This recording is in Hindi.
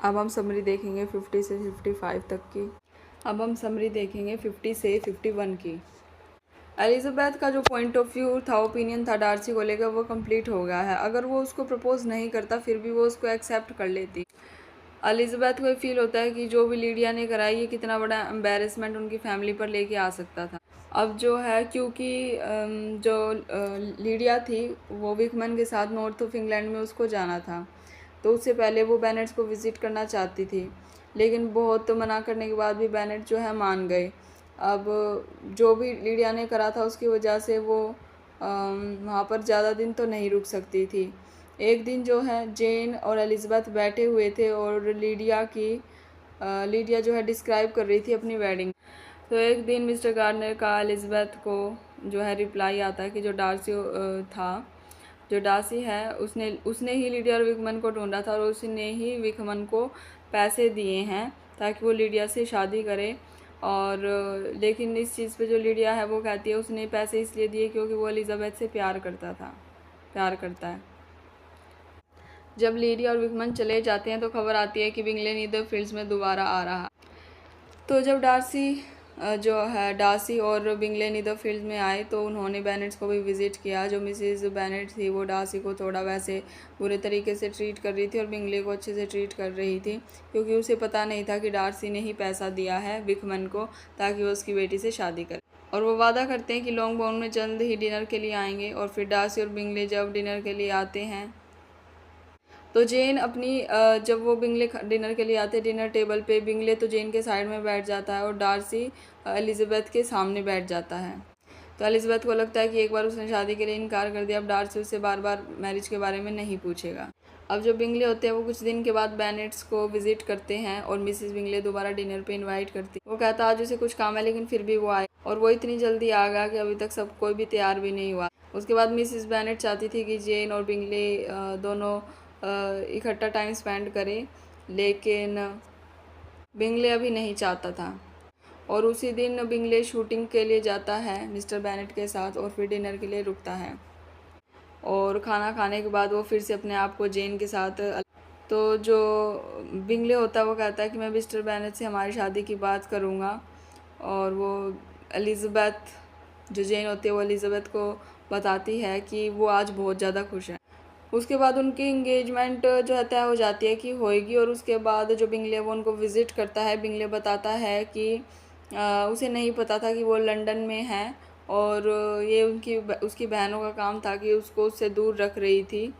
अब हम समरी देखेंगे 50 से 55 तक की। अब हम समरी देखेंगे 50 से 51 की। एलिज़ाबेथ का जो पॉइंट ऑफ व्यू था, ओपिनियन था डार्सी को लेकर, वो कंप्लीट हो गया है। अगर वो उसको प्रपोज नहीं करता फिर भी वो उसको एक्सेप्ट कर लेती। एलिज़ाबेथ को फील होता है कि जो भी लीडिया ने कराई ये कितना बड़ा एम्बेरसमेंट उनकी फैमिली पर लेके आ सकता था। अब जो है, क्योंकि जो लीडिया थी वो विकमन के साथ नॉर्थ ऑफ इंग्लैंड में उसको जाना था, तो उससे पहले वो बेनेट्स को विज़िट करना चाहती थी, लेकिन बहुत मना करने के बाद भी बेनेट जो है मान गए। अब जो भी लीडिया ने करा था उसकी वजह से वो वहाँ पर ज़्यादा दिन तो नहीं रुक सकती थी। एक दिन जो है जेन और एलिज़ाबेथ बैठे हुए थे और लीडिया जो है डिस्क्राइब कर रही थी अपनी वेडिंग। तो एक दिन मिस्टर गार्डनर का एलिज़ाबेथ को जो है रिप्लाई आता है कि जो डार्सी है उसने ही लीडिया और विकमन को ढूंढा था और उसने ही विकमन को पैसे दिए हैं ताकि वो लीडिया से शादी करे। और लेकिन इस चीज़ पे जो लीडिया है वो कहती है उसने पैसे इसलिए दिए क्योंकि वो एलिज़ाबेथ से प्यार करता है। जब लीडिया और विकमन चले जाते हैं तो खबर आती है कि बिंगले नीदरफील्ड्स में दोबारा आ रहा। तो जब डार्सी और बिंगले नीदरफील्ड्स में आए तो उन्होंने बेनेट्स को भी विज़िट किया। जो मिसेस बेनेट थी वो डार्सी को थोड़ा वैसे बुरे तरीके से ट्रीट कर रही थी और बिंगले को अच्छे से ट्रीट कर रही थी, क्योंकि उसे पता नहीं था कि डार्सी ने ही पैसा दिया है विकमन को ताकि वो उसकी बेटी से शादी करे। और वो वादा करते हैं कि लॉन्गबोर्न में जल्द ही डिनर के लिए आएंगे। और फिर डार्सी और बिंगले जब डिनर के लिए आते हैं तो जेन जब वो बिंगले डिनर के लिए आते हैं डिनर टेबल पे, बिंगले तो जेन के साइड में बैठ जाता है और डार्सी एलिज़ाबेथ के सामने बैठ जाता है। तो एलिज़ाबेथ को लगता है कि एक बार उसने शादी के लिए इनकार कर दिया, अब डार्सी उससे बार बार मैरिज के बारे में नहीं पूछेगा। अब जो बिंगले होते हैं वो कुछ दिन के बाद बेनेट्स को विजिट करते हैं और मिसेस बिंगले दोबारा डिनर पे इनवाइट करती है। वो कहता आज उसे कुछ काम है लेकिन फिर भी वो आए, और वो इतनी जल्दी आ गया कि अभी तक सब कोई भी तैयार भी नहीं हुआ। उसके बाद मिसेस बेनेट चाहती थी कि जेन और बिंगले दोनों इकट्ठा टाइम स्पेंड करें, लेकिन बिंगले अभी नहीं चाहता था। और उसी दिन बिंगले शूटिंग के लिए जाता है मिस्टर बेनेट के साथ और फिर डिनर के लिए रुकता है। और खाना खाने के बाद वो फिर से अपने आप को जेन के साथ, तो जो बिंगले होता है वो कहता है कि मैं मिस्टर बेनेट से हमारी शादी की बात करूँगा। और वो एलिज़ाबेथ जो जेन होती है वो एलिज़ाबेथ को बताती है कि वो आज बहुत ज़्यादा खुश है। उसके बाद उनकी इंगेजमेंट जो है तय हो जाती है कि होएगी। और उसके बाद जो बिंगले वो उनको विज़िट करता है, बिंगले बताता है कि उसे नहीं पता था कि वो लंदन में है और ये उसकी बहनों का काम था कि उसको उससे दूर रख रही थी।